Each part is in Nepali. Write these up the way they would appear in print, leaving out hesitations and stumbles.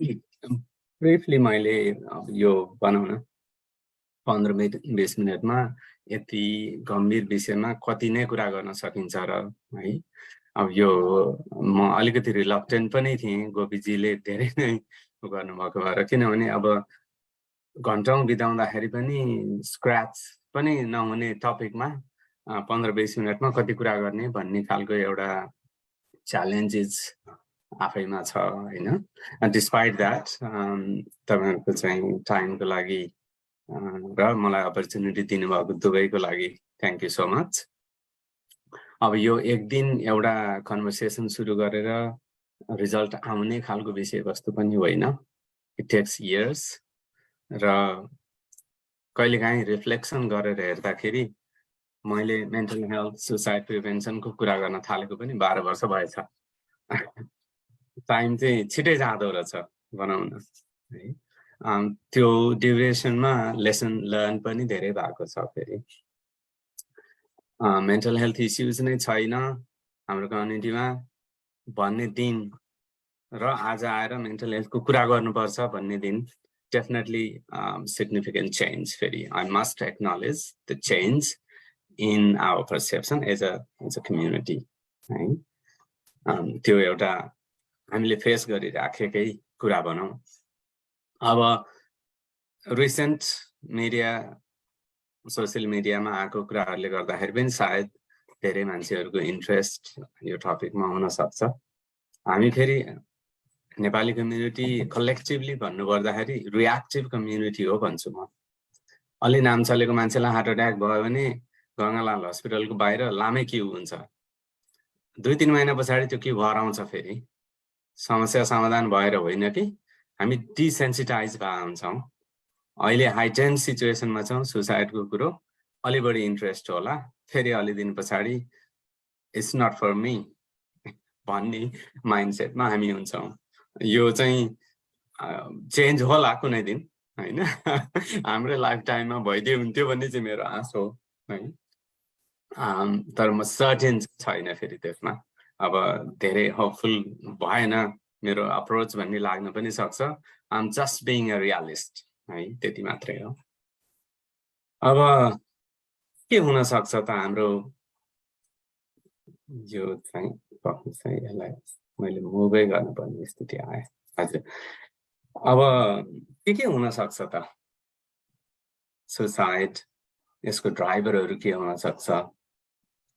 ब्रिफली मैले अब यो बनाउन 15-20 मिनेटमा यति गम्भीर विषयमा कति नै कुरा गर्न सकिन्छ र है। अब यो म अलिकति रिलक्टेन्ट पनि थिएँ, गोपीजीले धेरै नै गर्नुभएको भएर, किनभने अब घन्टौं बिताउँदाखेरि पनि स्क्रैच पनि नहुने टपिकमा 15-20 मिनेटमा कति कुरा गर्ने भन्ने खालको एउटा च्यालेन्जेस आफैमा छ हैन। डिस्पाइट दैट तपाईहरुको चाहिँ टाइमको लागि र मलाई अपर्च्युनिटी दिनुभएको दुवैको लागि थ्यांक यू सो मच। अब यो एक दिन एउटा कन्भर्सेसन सुरु गरेर रिजल्ट आउने खालको विषयवस्तु पनि होइन, इट टेक्स इयर्स। र कहिलेकाहीँ रिफ्लेक्सन गरेर हेर्दाखेरि मैले मेन्टल हेल्थ सुसाइड प्रिभेन्सनको कुरा गर्न थालेको पनि 12 वर्ष भएछ। टाइम चाहिँ छिटै जाँदो रहेछ बनाउन है। त्यो ड्युरेसनमा लेसन लर्न पनि धेरै भएको छ। फेरि मेन्टल हेल्थ इस्युज नै छैन हाम्रो कम्युनिटीमा भन्ने दिन र आज आएर मेन्टल हेल्थको कुरा गर्नुपर्छ भन्ने दिन डेफिनेटली सिग्निफिकेन्ट चेन्ज। फेरि I must acknowledge the change in our perception as a community है। त्यो एउटा हामीले फेस गरिराखेकै कुरा भनौँ। अब रिसेन्ट मिडिया सोशल मिडियामा आएको कुराहरूले गर्दाखेरि पनि सायद धेरै मान्छेहरूको इन्ट्रेस्ट यो टपिकमा हुन सक्छ। हामी फेरि नेपाली कम्युनिटी कलेक्टिभली भन्नुपर्दाखेरि रिएक्टिभ कम्युनिटी हो भन्छु म। अलि नाम चलेको मान्छेलाई हार्ट अट्याक भयो भने गङ्गालाल हस्पिटलको बाहिर लामै क्यू हुन्छ। 2-3 महिना पछाडि त्यो क्यू भराउँछ। फेरि समस्या समाधान भएर होइन कि हामी डिसेन्सिटाइज भएर हुन्छौँ। अहिले हाइटेन्स सिचुएसनमा छौँ, सुसाइडको कुरो अलि बढी इन्ट्रेस्ट होला, फेरि अलि दिन पछाडि इट्स नट फर मी भन्ने माइन्डसेटमा हामी हुन्छौँ। यो चाहिँ चेन्ज होला कुनै दिन हैन। हाम्रो लाइफ टाइममा भइदियो हुन्थ्यो भन्ने चाहिँ मेरो आश हो है। तर म सर्टेन छैन फेरि त्यसमा। अब धेरै होपफुल भएन मेरो अप्रोच भन्ने लाग्न पनि सक्छ। I am just being a realist है, त्यति मात्रै हो। अब के हुन सक्छ त हाम्रो यो चाहिँ यसलाई मैले मुभै गर्नुपर्ने स्थिति आयो। हजुर, अब के हुन सक्छ त सुसाइड, यसको ड्राइभरहरू के हुन सक्छ,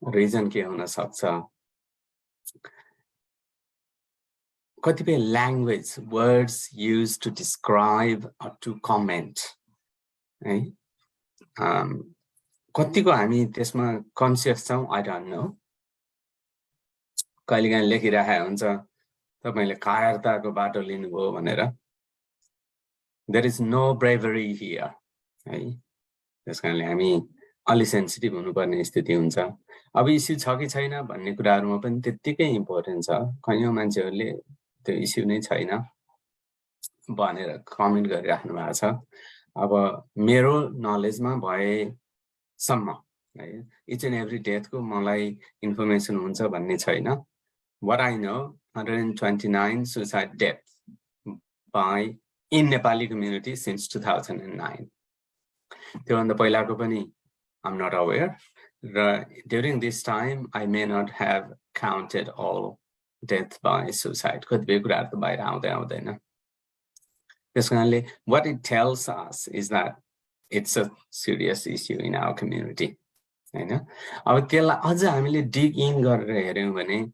रिजन के हुन सक्छ। कतिपय language words use to describe or to comment है, कतिको हामी त्यसमा कन्सियस छौँ आई डोन्ट नो। कहिलेकाहीँ लेखिरहेको हुन्छ तपाईले कायरताको बाटो लिनुभयो भनेर। There is no bravery here है। त्यसकारणले हामी अलि सेन्सिटिभ हुनुपर्ने स्थिति हुन्छ। अब इस्यु छ कि छैन भन्ने कुराहरुमा पनि त्यत्तिकै इम्पोर्टेन्ट छ। कयौं मान्छेहरूले त्यो इस्यु नै छैन भनेर कमेन्ट गरिराख्नु भएको छ। अब मेरो नलेजमा भएसम्म है, इच एन्ड एभ्री डेथको मलाई इन्फर्मेसन हुन्छ भन्ने छैन। What I know, 129 suicide deaths in Nepali community since 2009. त्योभन्दा पहिलाको पनि I'm not aware. During this time, I may not have counted all death by suicide. कतिपय कुराहरु त बाहिर आउँदैन। त्यसकारणले what it tells us is that it's a serious issue in our community. हैन, अब त्यसलाई अझ हामीले dig in गरेर हेर्यौं भने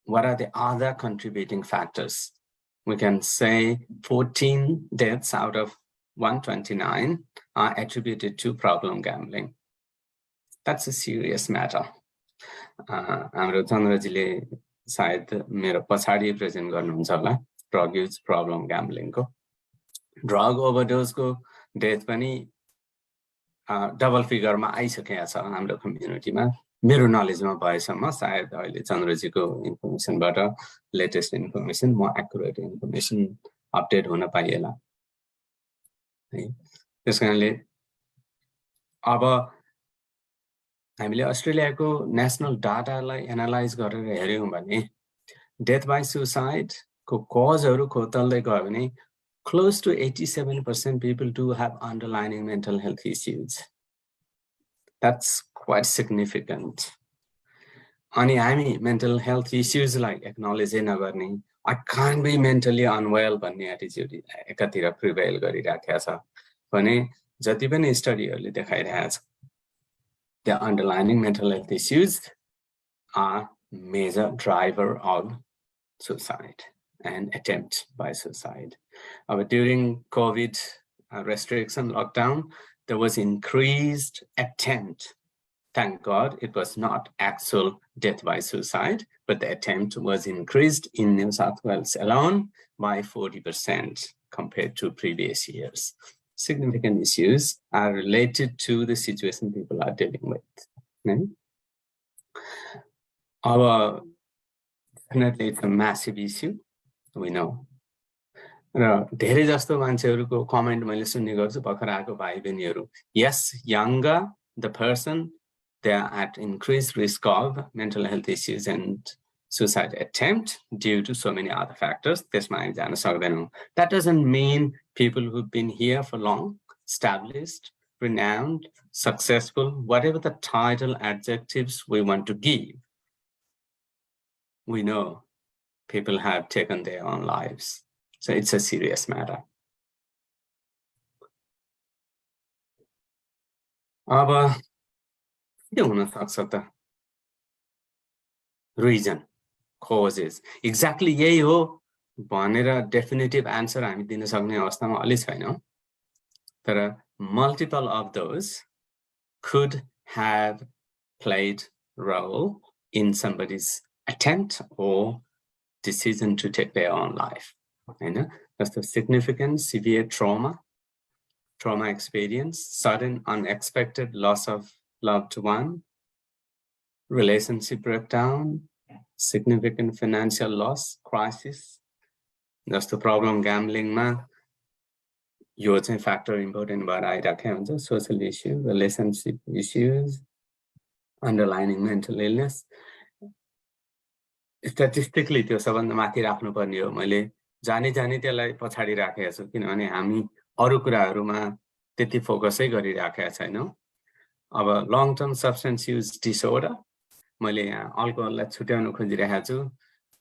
what are the other contributing factors? We can say 14 deaths out of 129 are attributed to problem gambling. That's a serious matter. हाम्रो चन्द्रजीले सायद मेरो पछाडि प्रेजेन्ट गर्नुहुन्छ होला ड्रग युज प्रब्लम ग्याम्बलिङ को। ड्रग ओभरडोज को डेथ पनि डबल फिगरमा आइसकेको छ हाम्रो कम्युनिटीमा। मेरो नलेजमा भएसम्म, सायद अहिले चन्द्रजीको इन्फर्मेसनबाट लेटेस्ट इन्फर्मेसन म एक्युरेट इन्फर्मेसन अपडेट हुन पाइएला है। त्यसकारणले अब हामीले अस्ट्रेलियाको नेशनल डाटालाई एनालाइज गरेर हेर्यौं भने डेथ बाइ सुसाइड को कजहरु खोतल्दै गयो भने close to 87% people do have underlying mental health issues. That's quite significant. Ani हामी mental health issues like acknowledge नगर्ने, I can't be mentally unwell भन्ने attitude एकातिर prevail गरिराखेको छ भने जति पनि स्टडीहरुले देखाइरहेको छ the underlying mental health issues are major driver of suicide and attempt by suicide. During COVID restriction lockdown, there was increased attempt. Thank God it was not actual death by suicide, but the attempt was increased in New South Wales alone by 40% compared to previous years. Significant issues are related to the situation people are dealing with. Definitely it's a massive issue, we know. र धेरै जस्तो मान्छेहरुको कमेन्ट मैले सुन्ने गर्छु भर्खर आएको भाइ बहिनीहरु, yes, younger the person, they are at increased risk of mental health issues and suicide attempt due to so many other factors. That doesn't mean people who've been here for long, established, renowned, successful, whatever the title adjectives we want to give. We know people have taken their own lives. So it's a serious matter. अब के हुन सक्छ त reason, causes, exactly यही हो भनेर definitive answer हामी दिन सक्ने अवस्थामा अलि छैन, तर multiple of those could have played role in somebody's attempt or decision to take their own life. That's the significant severe trauma experience, sudden unexpected loss of loved one, relationship breakdown, significant financial loss, crisis. That's the problem gambling ma. यो चाहिँ factor important भएर आइराखेको हुन्छ, social issue, relationship issues, underlying mental illness. Statistically त्यो सबभन्दा माथि राख्नुपर्ने हो, मैले जानी त्यसलाई पछाडी राखेको छु किनभने हामी अरु कुराहरुमा त्यति फोकसै गरिराखेका छैनौं. अब long term substance use disorder मैले यहाँ अल्कोहललाई छुट्याउन खोजिरहेको छु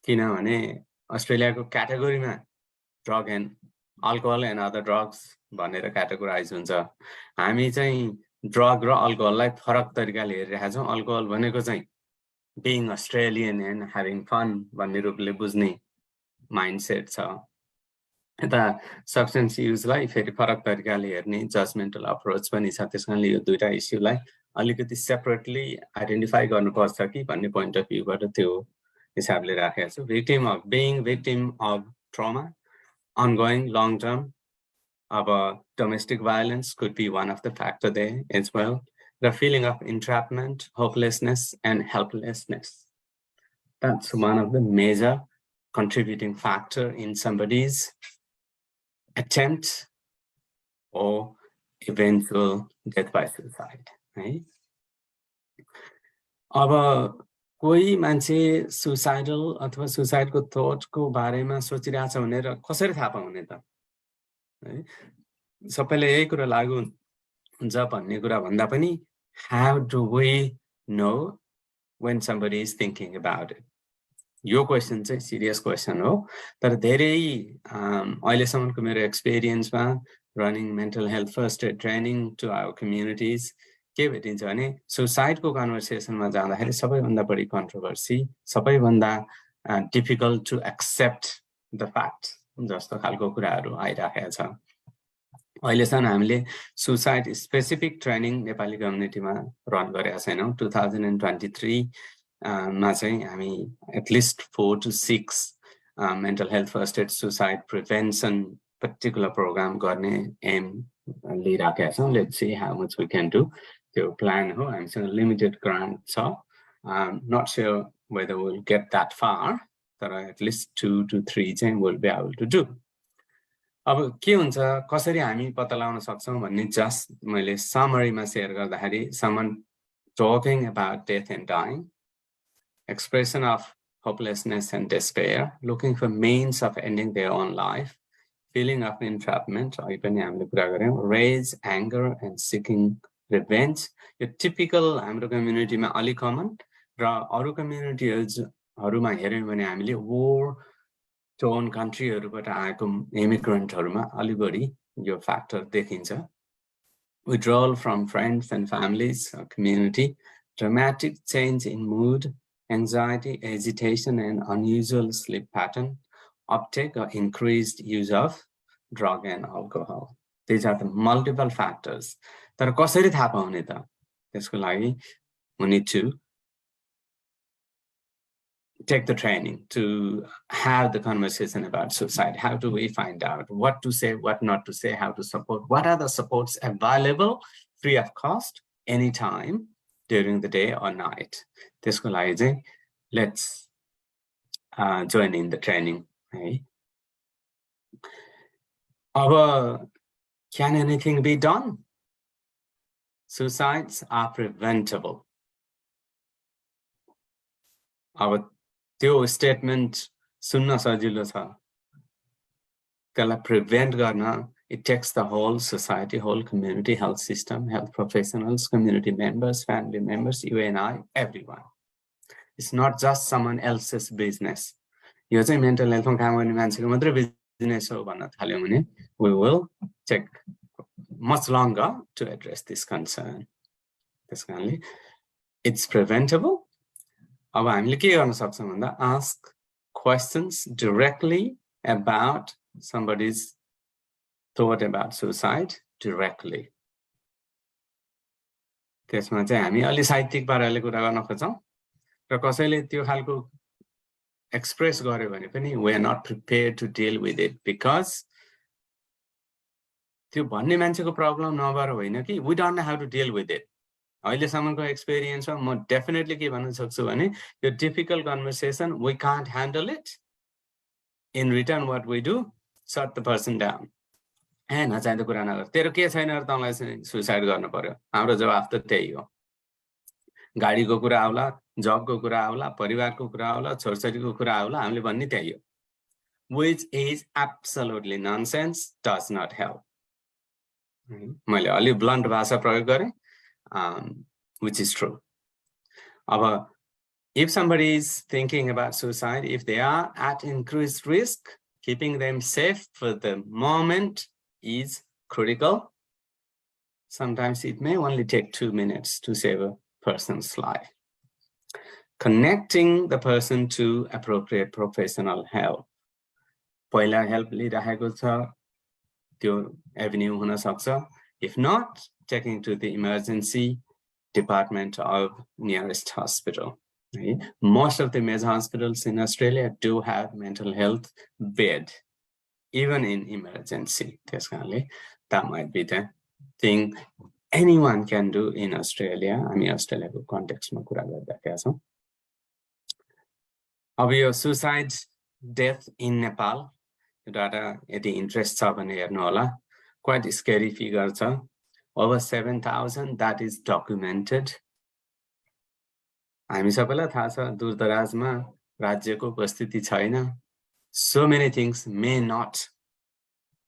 किनभने अस्ट्रेलियाको क्याटेगोरीमा drug and alcohol and other drugs भनेर क्याटेगोराइज हुन्छ. हामी चाहिँ ड्रग र अल्कोहललाई फरक तरिकाले हेरिरहेका छौं. अल्कोहल भनेको चाहिँ being Australian and having fun भन्ने रूपले बुझ्ने माइन्डसेट छ. यता सब्स्टेन्स युजलाई फेरि फरक तरिकाले हेर्ने जजमेन्टल अप्रोच पनि छ. त्यसकारणले यो दुईटा इस्युलाई अलिकति सेपरेटली आइडेन्टिफाई गर्नुपर्छ कि भन्ने पोइन्ट अफ भ्यूबाट त्यो हिसाबले राखेको छु. victim of trauma, ongoing long term of domestic violence could be one of the factor there as well. The feeling of entrapment, hopelessness, and helplessness. That's one of the major contributing factor in somebody's attempt or eventual death by suicide. Right? अब कोही मान्छे सुसाइडल अथवा सुसाइडको थॉटको बारेमा सोचिरहेछ भनेर कसरी थाहा पाउने त? सबैले यही कुरा लागू हुन्छ भन्ने कुरा भन्दा पनि how do we know when somebody is thinking about it? यो क्वेशन चाहिँ सिरियस क्वेशन हो, तर धेरै अहिलेसम्मको मेरो एक्सपिरियन्समा running mental health first aid training to our communities के भेटिन्छ भने सुसाइडको कन्भर्सेसनमा जाँदाखेरि सबैभन्दा बढी कन्ट्रोभर्सी, सबैभन्दा difficult to accept the fact जस्तो खालको कुराहरू आइराखेको छ. अहिलेसम्म हामीले सुसाइड स्पेसिफिक ट्रेनिङ नेपाली कम्युनिटीमा रन गरेका छैनौं. 2023 मा चाहिँ हामी at least 4 to 6 mental health first aid suicide prevention particular program गर्ने एम लिइराखेका छौं. Let's see how much we can do. त्यो प्लान हो, हामीसँग लिमिटेड ग्रान्ट छ. Not sure whether will get that far, तर एटलिस्ट 2 to 3 चाहिँ will be able to do. अब के हुन्छ, कसरी हामी पत्ता लगाउन सक्छौं भन्ने जस्ट मैले समरीमा शेयर गर्दाखेरि someone talking about death and dying, expression of hopelessness and despair, looking for means of ending their own life, feeling of entrapment, rage, anger, and seeking revenge. Your typical हाम्रो कम्युनिटीमा अलि कमन र अरु कम्युनिटीहरुमा हेर्यौं भने हामीले war torn countryहरुबाट आएको इमिग्रेन्टहरुमा अलि बढी यो फ्याक्टर देखिन्छ. Withdrawal from friends and families, community, dramatic change in mood, anxiety, agitation, and unusual sleep pattern, uptake or increased use of drug and alcohol. These are the multiple factors. तर कसरी थाहा पाउने त? त्यसको लागि we need to take the training to have the conversation about suicide. How do we find out what to say, what not to say, how to support? What are the supports available free of cost anytime during the day or night? त्यसको लागि चाहिँ let's join in the training. है अब can anything be done? Suicides are preventable. अब त्यो स्टेटमेन्ट सुन्न सजिलो छ, त्यसलाई प्रिभेन्ट गर्न it takes the whole society, whole community, health system, health professionals, community members, family members, you and I, everyone. It's not just someone else's business. यो चाहिँ मेन्टल हेल्थमा काम गर्ने मान्छेको मात्रै बिजनेस हो भन्न थाल्यौं भने we will take much longer to address this concern. त्यसकारणले it's preventable. अब हामीले के गर्न सक्छौं भन्दा ask questions directly about somebody's thought about suicide directly. त्यसमा चाहिँ हामी अलि साहित्यिक पाराले कुरा गर्न खोज्छौं र कसैले त्यो खालको एक्सप्रेस गर्यो भने पनि we are not prepared to deal with it because त्यो भन्ने मान्छेको प्रब्लम नभएर होइन कि we don't know how to deal with it. अहिलेसम्मको एक्सपिरियन्समा म डेफिनेटली के भन्न सक्छु भने यो difficult conversation we can't handle it. In return what we do, shut the person down. ए नचाहिँदो कुरा नगर, तेरो के छैन र तँलाई सुसाइड गर्नु पर्यो. हाम्रो जवाफ त त्यही हो. गाडीको कुरा आउला, जबको कुरा आउला, परिवारको कुरा आउला, छोरछोरीको कुरा आउला, हामीले भन्ने त्यही हो. Which is absolutely nonsense, does not help. मैले अलि ब्लन्ट भाषा प्रयोग गरेँ, which is true. If somebody is thinking about suicide, if they are at increased risk, keeping them safe for the moment is critical. Sometimes it may only take 2 minutes to save a person's life. Connecting the person to appropriate professional help. पहिला help लिइराखेको छ, त्यो avenue हुन सक्छ. If not, taking to the emergency department of nearest hospital. Most of the major hospitals in Australia do have mental health bed, even in emergency. That might be the thing anyone can do in Australia. I mean, Australia context. Of suicide death in Nepal, data the interest of an quite a scary figure. Over 7,000 that is documented. हामी सबैलाई थाहा छ दूरदराजमा राज्यको उपस्थिति छैन. So many things may not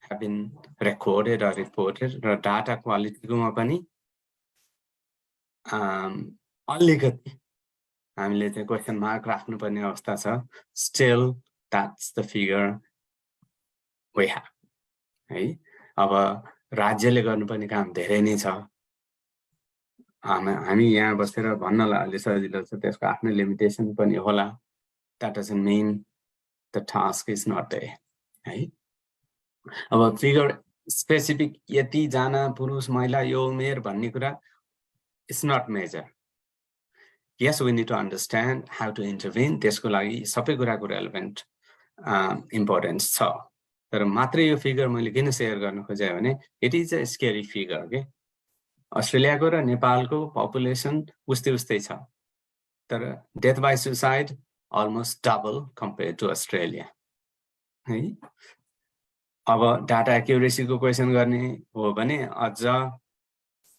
have been recorded or reported. र data quality कोमा पनि अलिकति हामीले चाहिँ question mark राख्नुपर्ने अवस्था छ. Still, that's the figure we have. है अब राज्यले गर्नुपर्ने काम धेरै नै छ. हामी यहाँ बसेर भन्नलाई अलि सजिलो छ, त्यसको आफ्नो लिमिटेसन पनि होला. That doesn't mean the task is not there. है अब फिगर स्पेसिफिक यति जना पुरुष महिला यो उमेर भन्ने कुरा is not measure. Yes, we need to understand how to intervene. त्यसको लागि सबै कुराको relevant importance छ. तर मात्रै यो फिगर मैले किन शेयर गर्न खोजे भने it is a scary figure. के अस्ट्रेलियाको र नेपालको पपुलेसन उस्तै छ, तर death by suicide almost double compared to Australia. है अब डाटा एक्युरेसी को क्वेशन गर्ने हो भने अझ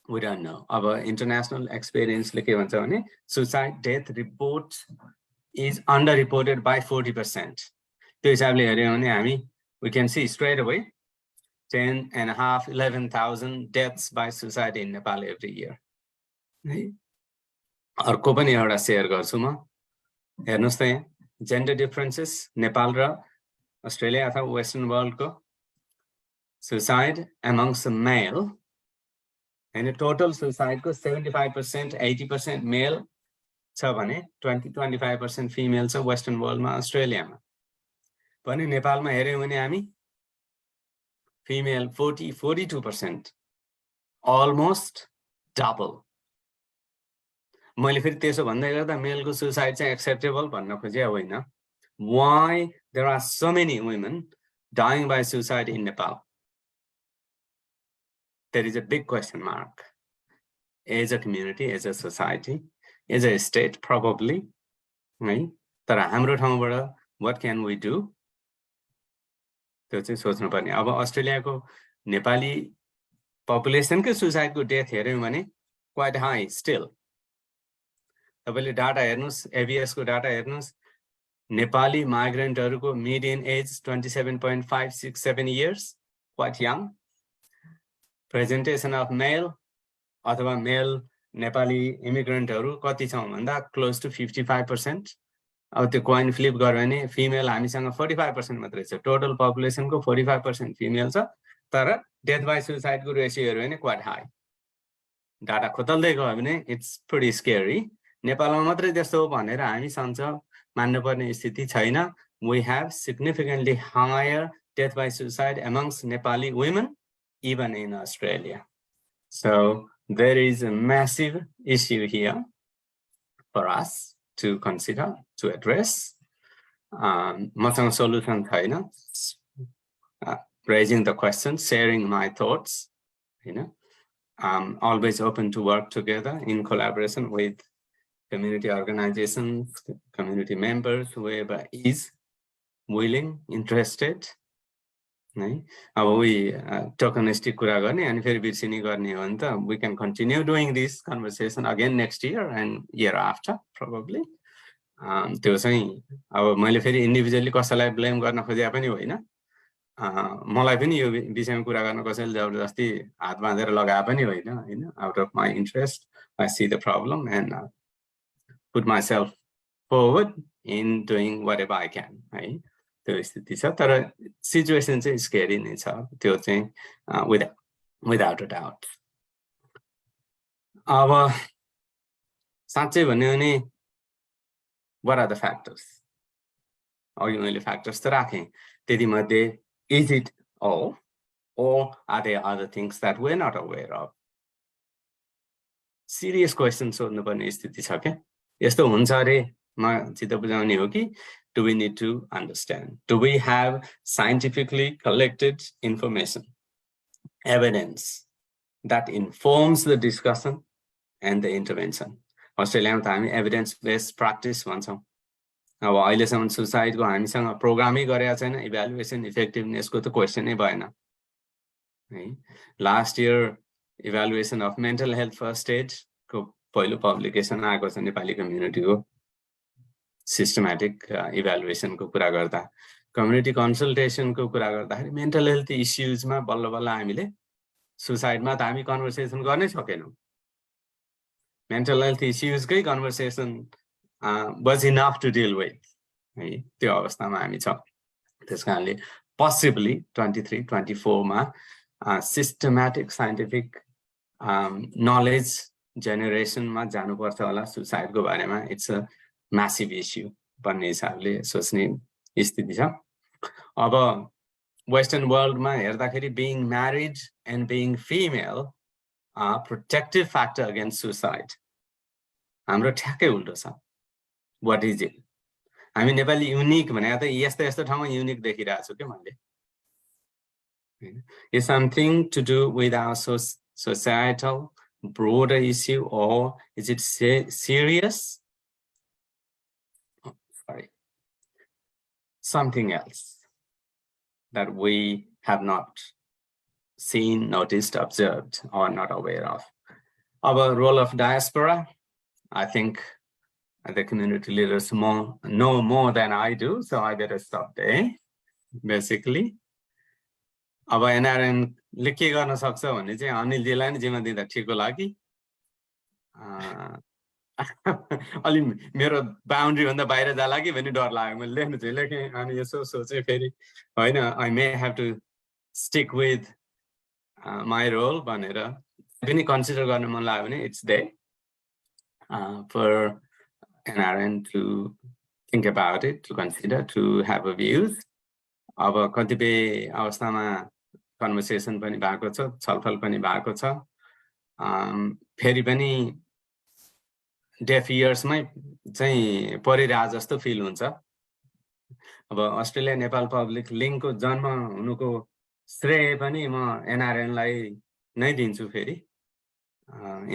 we don't know. अब इंटरनेशनल एक्सपीरियंस ले के भन्छ भने suicide death report is underreported by 40%. त्यो हिसाबले हेर्यो भने हामी we can see straight away 10.5, 11,000 deaths by suicide in Nepal every year. अर्को पनि एउटा शेयर गर्छु म हेर्नुस् त यहाँ जेन्डर डिफरेन्सेस नेपाल र अस्ट्रेलिया अथवा वेस्टर्न वर्ल्डको सुसाइड amongst male हैन टोटल सुसाइडको 75% 80% मेल छ भने 20-25% फिमेल छ वेस्टर्न वर्ल्डमा अस्ट्रेलियामा भने नेपालमा हेर्यौं भने हामी female 42% almost double. मैले फेरि त्यसो भन्दै गर्दा मेलको सुसाइड चाहिँ एक्सेप्टेबल भन्न खोजे होइन. Why there are so many women dying by suicide in Nepal? There is a big question mark. As a community, as a society, as a state, probably. है तर हाम्रो ठाउँबाट what can we do? त्यो चाहिँ सोच्नु पर्ने. अब अस्ट्रेलियाको नेपाली पपुलेसनको सुसाइडको डेथ हेर्यौं भने quite high still. तपाईले डाटा हेर्नुस् एबीएस को डाटा हेर्नुस् Nepali माइग्रेन्टहरुको median age 27.567 years, quite young. Presentation of male अथवा male नेपाली इमिग्रेन्टहरु कति छ भन्दा close to 55%. अब त्यो coin flip गर्यो भने female हामीसँग 45% मात्रै छ. टोटल पपुलेसन को 45% female छ. तर death by suicide को रेशियो हेर्यो भने quite high. डाटा खोतल्दै गयो भने it's pretty scary. नेपालमा मात्रै त्यस्तो हो भनेर हामी सञ्च मान्नुपर्ने स्थिति छैन. We have significantly higher death by suicide amongst Nepali women even in Australia. So there is a massive issue here for us to consider, to address. मसँग solution छैन. Raising the question, sharing my thoughts, you know. I'm always open to work together in collaboration with community organizations, community members, whoever is willing, interested. अब we tokenistic कुरा गर्ने अनि फेरि बिर्सिने गर्ने हो भने त we can continue doing this conversation again next year and year after probably. त्यो चाहिँ अब मैले फेरि इन्डिभिजुअली कसैलाई ब्लेम गर्न खोजे पनि होइन. मलाई पनि यो विषयमा कुरा गर्न कसैले जबरजस्ती हात बाँधेर लगाए पनि होइन हैन. Out of my interest I see the problem and put myself forward in doing whatever I can. है त्यो स्थिति छ तर सिचुएसन चाहिँ स्केरी नै छ. त्यो चाहिँ without a doubt. अब साच्चै भन्यो भने what are the factors? अघि मैले factors त राखेँ. त्यति मध्ये is it all or are there other things that we're not aware of? Serious questions सोध्नु पर्ने स्थिति छ के. यस्तो हुन्छ अरे म चित्त बुझाउने हो कि do we need to understand? Do we have scientifically collected information, evidence that informs the discussion and the intervention? अस्ट्रेलियामा त हामी evidence based practice भन्छौं. अब अहिलेसम्म सुसाइडको हामीसँग प्रोग्रामै गरेका छैन. इभ्यालुएसन इफेक्टिभनेस को त क्वेशन नै भएन है. Last year evaluation of mental health first add को पहिलो पब्लिकेसन आएको छ नेपाली कम्युनिटीको सिस्टमेटिक इभ्यालुएसन को कुरा गर्दा कम्युनिटी कन्सल्टेसन को कुरा गर्दाखेरि मेन्टल हेल्थ इश्यूजमा बल्ल बल्ल हामीले सुसाइडमा त हामी कन्भर्सेसन गर्नै सकेनौं. मेन्टल हेल्थ इश्यूजकै conversation was enough to deal with. है त्यो अवस्थामा हामी छ. त्यसकारणले possibly 23-24 मा systematic scientific knowledge generation मा जानुपर्छ होला सुसाइडको बारेमा. It's a massive issue भन्ने हिसाबले सोच्ने स्थिति छ. अब वेस्टर्न वर्ल्डमा हेर्दाखेरि being married and being female are protective factor against suicide. हाम्रो ठ्याक्कै उल्टो छ. What is it? हामी नेपाली युनिक भने त यस्तो यस्तो ठाउँमा युनिक देखिरहेको छु के मैले. Is something to do with our societal broader issue or is it serious? Oh, sorry. Something else that we have not seen, noticed, observed or not aware of. Our role of diaspora, I think the community leaders know more than I do, so I better stop there, basically. अब NRN ले के गर्न सक्छ भन्ने चाहिँ अनिलजीलाई नै जिम्मा दिँदा ठिक होला कि अलि मेरो बाउन्ड्री भन्दा बाहिर जाला कि भन्ने डर लाग्यो मैले लेख्नु चाहिँ लेखेँ अनि यसो सोचे फेरि हैन I may have to stick with my role भनेर पनि कन्सिडर गर्न मन लाग्यो भने it's there for NRN to think about it, to consider, to have a views. अब कतिपय अवस्थामा कन्भर्सेसन पनि भएको छ, छलफल पनि भएको छ, फेरि पनि डेफ इयर्समै चाहिँ परिरहेको जस्तो फिल हुन्छ। अब अस्ट्रेलिया नेपाल पब्लिक लिङ्कको जन्म हुनुको श्रेय पनि म NRNलाई नै दिन्छु। फेरि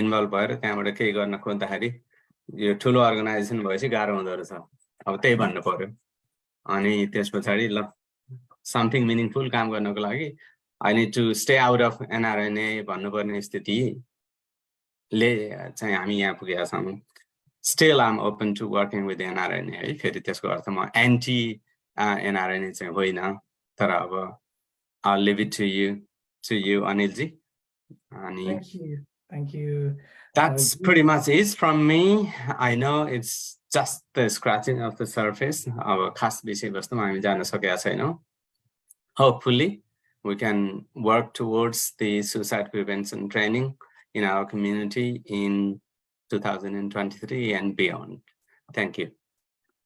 इन्भल्भ भएर त्यहाँबाट केही गर्न खोज्दाखेरि यो ठुलो अर्गनाइजेसन भएपछि गाह्रो हुँदो रहेछ, अब त्यही भन्नु पर्यो। अनि त्यस पछाडि ल समथिङ मिनिङफुल काम गर्नको लागि I need to stay out of NRNA भन्नुपर्ने स्थितिले चाहिँ हामी यहाँ पुगेका छौँ। Still I'm open to working with the NRNA है, फेरि त्यसको अर्थ म एन्टी NRNA चाहिँ होइन, तर अब I'll leave it to you Anilji. Thank you. That's pretty much it from me. I know it's just the scratching of the surface. अब खास विषयवस्तुमा हामी जान सकेका छैनौँ। Hopefully we can work towards the suicide prevention training in our community in 2023 and beyond. Thank you.